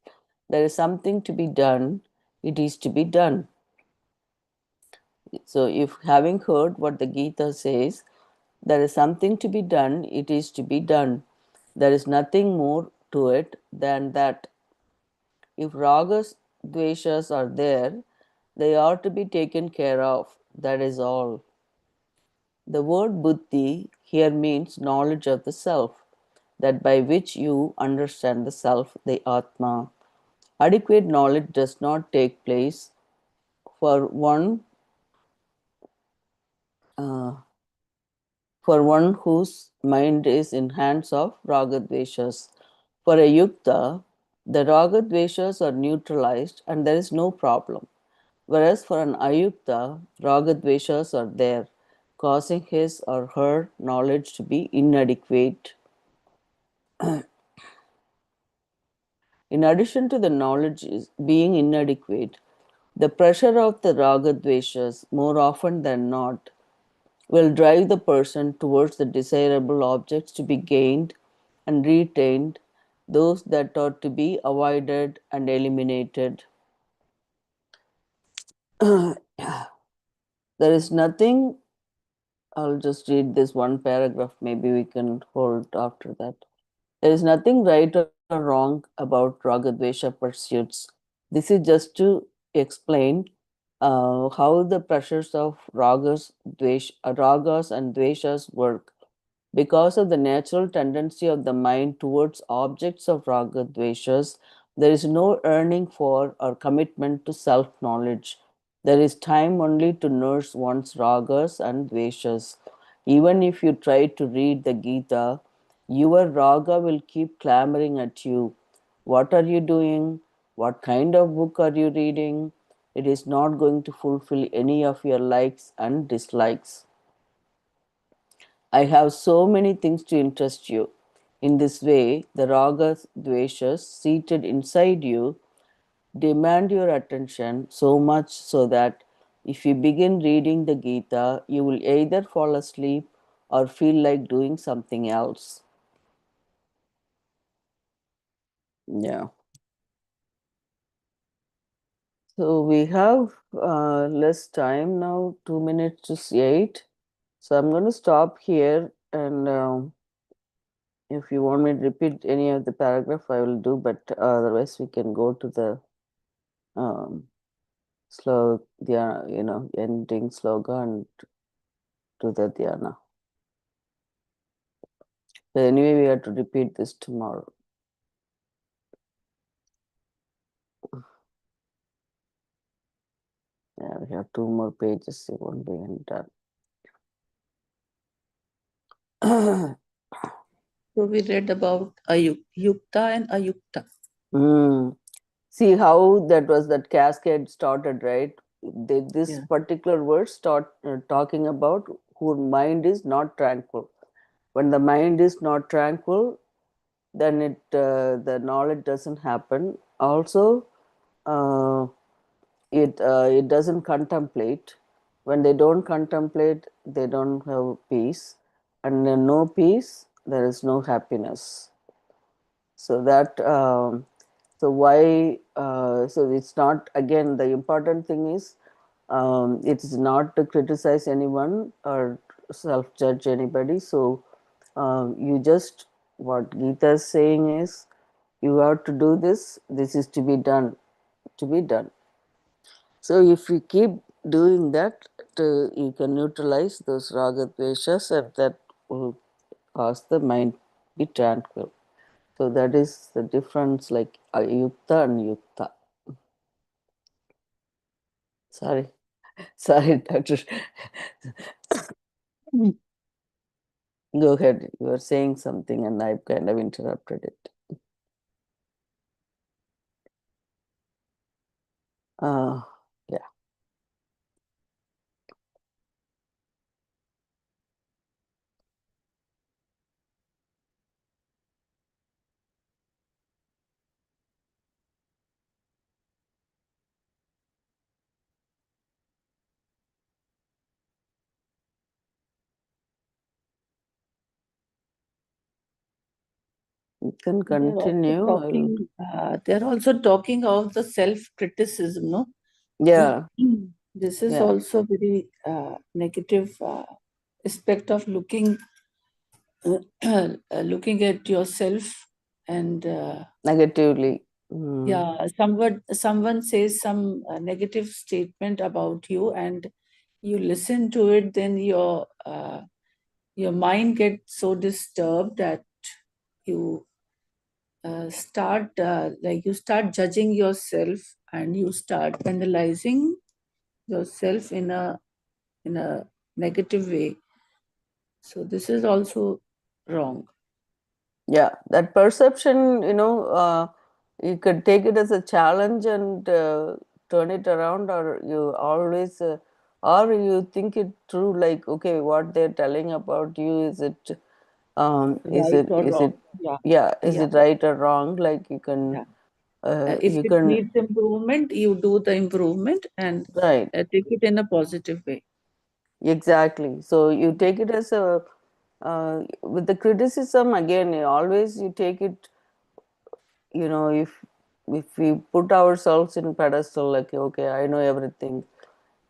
there is something to be done, it is to be done. So, if having heard what the Gita says, there is something to be done, it is to be done. There is nothing more to it than that. If ragas, dveshas are there, they are to be taken care of. That is all. The word buddhi here means knowledge of the self, that by which you understand the self, the Atma. Adequate knowledge does not take place for one uh, for one whose mind is in hands of ragadveshas. For a yukta, the ragadveshas are neutralized and there is no problem. Whereas for an ayukta, ragadveshas are there, causing his or her knowledge to be inadequate. In addition to the knowledge being inadequate, the pressure of the ragadveshas, more often than not, will drive the person towards the desirable objects to be gained and retained, those that are to be avoided and eliminated. There is nothing, I'll just read this one paragraph, maybe we can hold after that. There is nothing right or wrong about Ragadvesha pursuits. This is just to explain how the pressures of ragas and dveshas work. Because of the natural tendency of the mind towards objects of raga dveshas, there is no earning for or commitment to self knowledge. There is time only to nurse one's ragas and dveshas. Even if you try to read the Gita, your raga will keep clamoring at you. What are you doing? What kind of book are you reading? It is not going to fulfill any of your likes and dislikes. I have so many things to interest you. In this way, the ragas, dveshas seated inside you demand your attention so much so that if you begin reading the Gita, you will either fall asleep or feel like doing something else. Yeah. So we have less time now, 2 minutes to 8. So I'm going to stop here, and if you want me to repeat any of the paragraph, I will do, but otherwise we can go to the slow dhyana, ending sloga and to the dhyana. So anyway, we have to repeat this tomorrow. Yeah, we have 2 more pages. It won't be done. So we read about yukta and ayukta. See how that cascade started, right? This Yeah. particular word start talking about whose mind is not tranquil. When the mind is not tranquil, then the knowledge doesn't happen. Also, uh, it doesn't contemplate. When they don't contemplate, they don't have peace, and no peace, there is no happiness. So that so why so it's not, again, the important thing is it is not to criticize anyone or self judge anybody. So you just, what Gita is saying is, you have to do this, this is to be done, to be done. So if you keep doing that, you can neutralize those raga dveshas, and that will cause the mind be tranquil. So that is the difference, like yukta and yukta. Sorry, sorry, Doctor. Go ahead. You were saying something, and I kind of interrupted it. Yeah. You can continue. They're also talking of the self-criticism, no? Yeah. This is Yeah. also very negative aspect of looking looking at yourself and Negatively. yeah, someone says some negative statement about you and you listen to it, then your mind gets so disturbed that you you start judging yourself and you start penalizing yourself in a negative way. So this is also wrong. Yeah, that perception, you could take it as a challenge and turn it around, or you always, or you think it through, like, okay, what they're telling about you, is it, Right or is wrong. it, Yeah. yeah, is Yeah. it right or wrong? Like you can, Yeah. If you it can, needs improvement, you do the improvement and right, take it in a positive way. exactly. So you take it as a, with the criticism, again, always you take it, if we put ourselves in pedestal, like, okay, I know everything,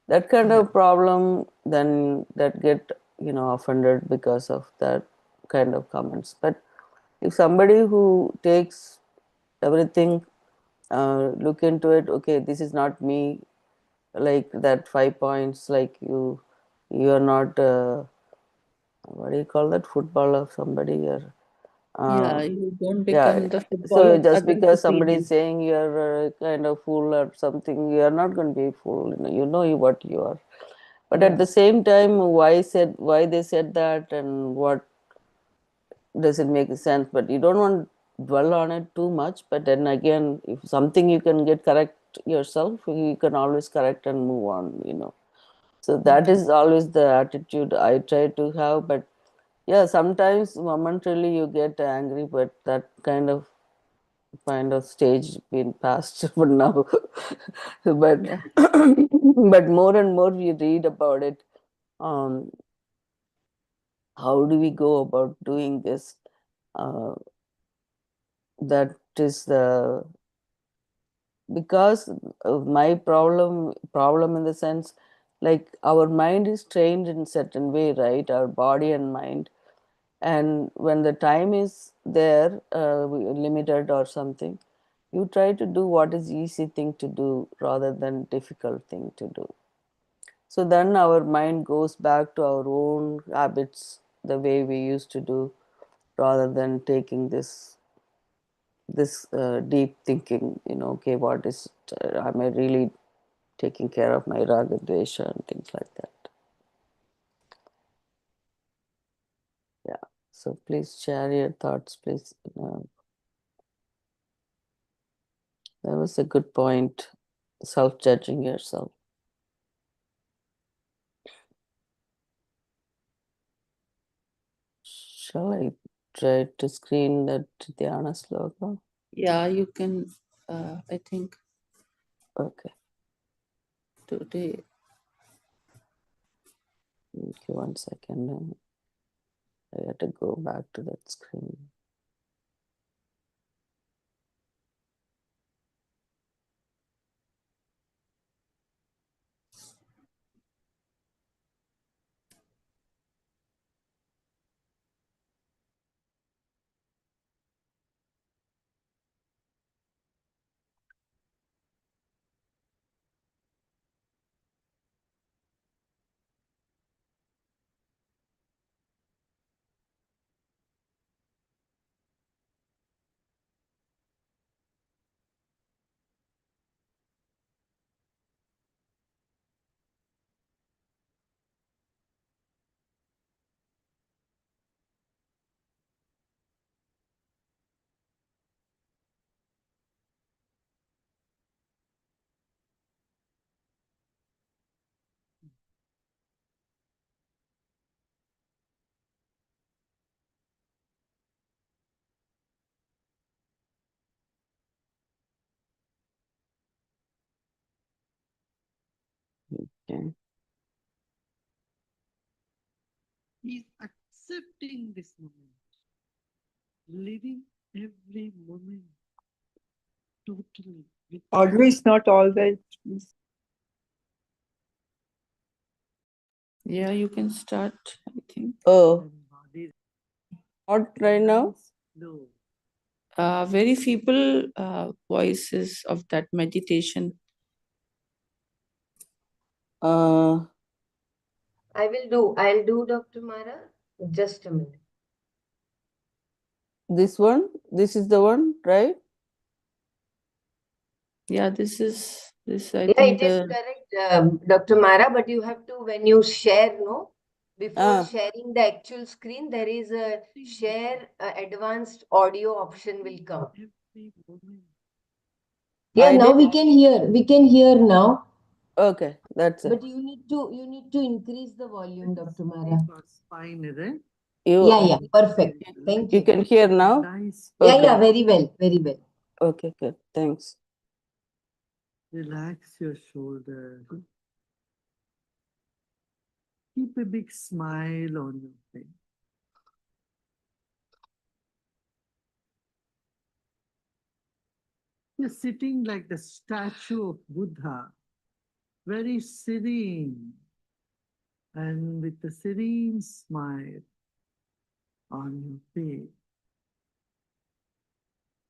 that kind Yeah. of problem, then that get offended because of that kind of comments. But if somebody who takes everything, look into it, okay, this is not me, like that 5 points, like you are not what do you call that, football of somebody, or Yeah, um, you don't yeah. become the football So of just others' because somebody is opinion. saying you're a kind of fool or something, you are not going to be a fool. What you are. But at Yeah. the same time, why they said that, and what doesn't make sense. But you don't want to dwell on it too much. But then again, if something you can get correct yourself, you can always correct and move on. So that is always the attitude I try to have. But yeah, sometimes momentarily you get angry, but that kind of stage been passed for now. But Yeah. but more and more we read about it. Um, how do we go about doing this? Uh, that is the because of my problem in the sense, like, our mind is trained in certain way, right? Our body and mind, and when the time is there, limited or something, you try to do what is easy thing to do rather than difficult thing to do. So then our mind goes back to our own habits, the way we used to do, rather than taking this deep thinking, okay, what is, am I really taking care of my raga dvesha and things like that. Yeah, so please share your thoughts, please. That was a good point, self-judging yourself. Shall I try to screen that Dhyana sloka? Yeah, you can, I think. Okay. Today. Okay, 1 second. I have to go back to that screen. Okay. He's accepting this moment, living every moment totally. Audio is not always. Yeah, you can start, I think. Oh, what right now? No. Very feeble voices of that meditation. Uh, I'll do, Dr. Mara. Just a minute. this one? This is the one, right? Yeah, this, I Yeah, think it is correct, Dr. Mara, but you have to, when you share, no, before sharing the actual screen, there is a share advanced audio option will come. Every moment. Yeah, I now did? we can hear now, Okay, that's it. but you need to increase the volume, Dr. Mara. Spine, right? Yeah, perfect. Thank You you. can hear now? Nice. Okay. Yeah, very well, very well. Okay, good. Thanks. Relax your shoulder. Keep a big smile on your face. You're sitting like the statue of Buddha, very serene, and with a serene smile on your face.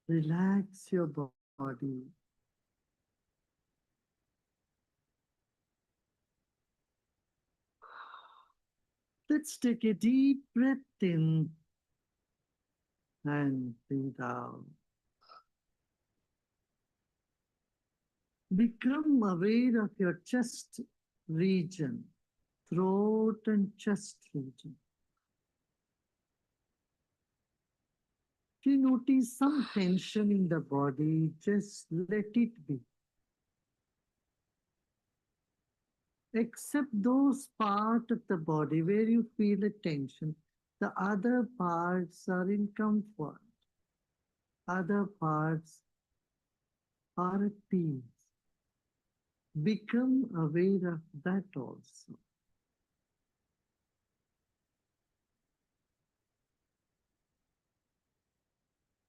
Relax your body. Let's take a deep breath in and breathe out. Become aware of your chest region, throat and chest region. If you notice some tension in the body, just let it be. Except those parts of the body where you feel a tension, the other parts are in comfort. Other parts are at peace. Become aware of that also.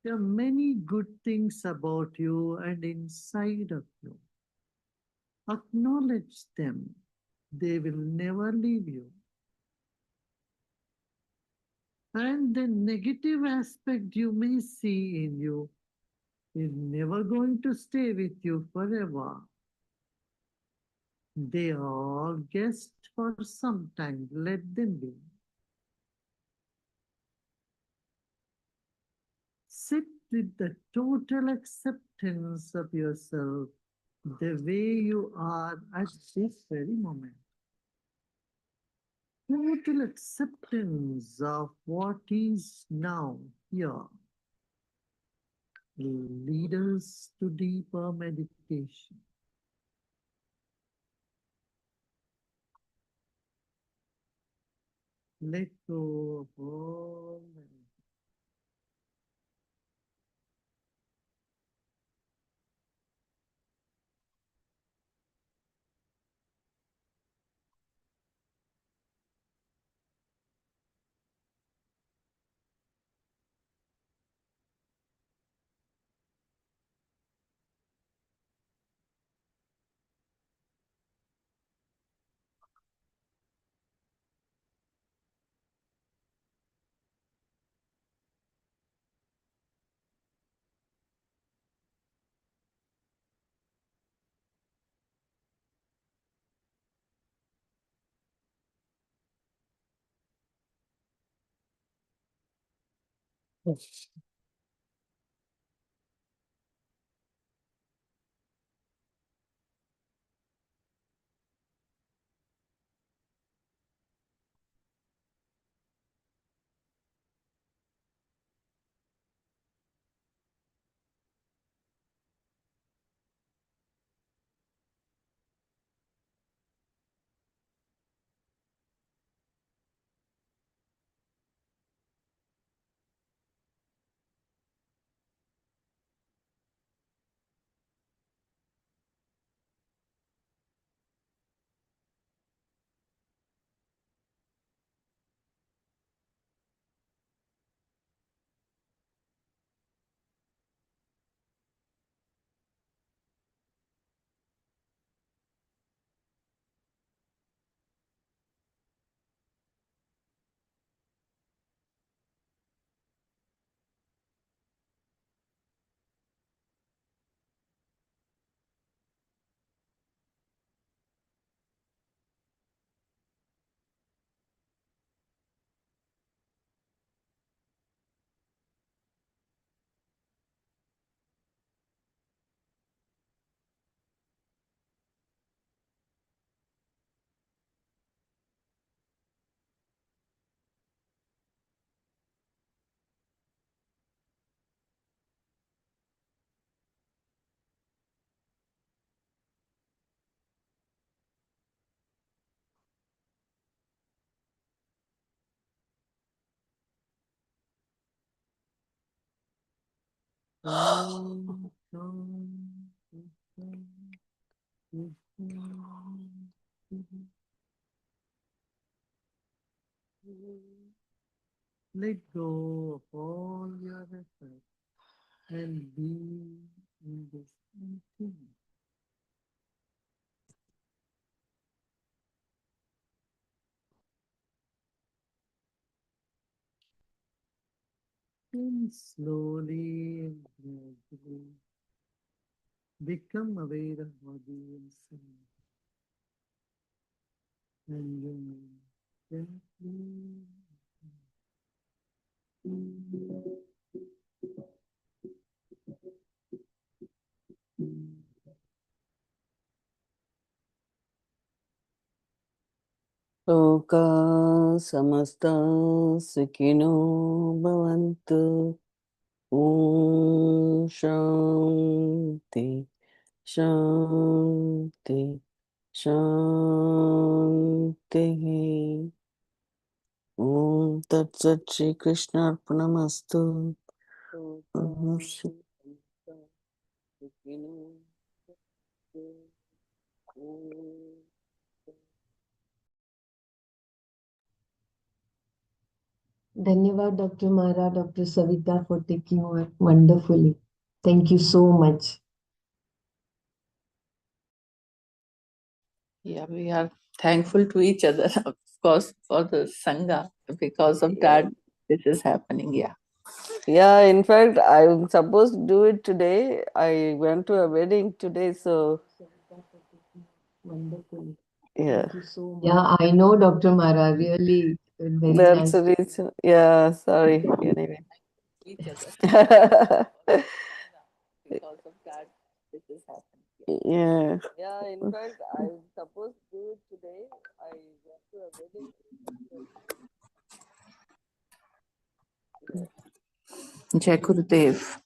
There are many good things about you and inside of you. Acknowledge them. They will never leave you. And the negative aspect you may see in you is never going to stay with you forever. They are all guests for some time. Let them be. Sit with the total acceptance of yourself, the way you are at this very moment. Total acceptance of what is now here. Lead us to deeper meditation. Let go of all let go of all your efforts and be in this emptiness. Then slowly and gradually become aware of body and soul. And then gently लोका समस्ता सुखिनो भवन्तु। ॐ शान्ति शान्ति शान्तिः। ॐ तत्सत् श्रीकृष्णार्पणमस्तु। ॐ सुखिनो भवन्तु। Dhanyavad, Dr. Mara, Dr. Savita, for taking over wonderfully. Thank you so much. Yeah, we are thankful to each other, of course, for the Sangha. Because of that, this is happening. Yeah. Yeah, in fact, I'm supposed to do it today. I went to a wedding today, so Wonderful. yeah, Thank you so much. Yeah, I know, Dr. Mara. Really, very that's nice. the reason. Yeah, sorry. Anyway, each other. Because of that, this is happening. Yeah. Yeah, in fact, I was supposed to do it today. I went to a wedding. Jai Gurudev.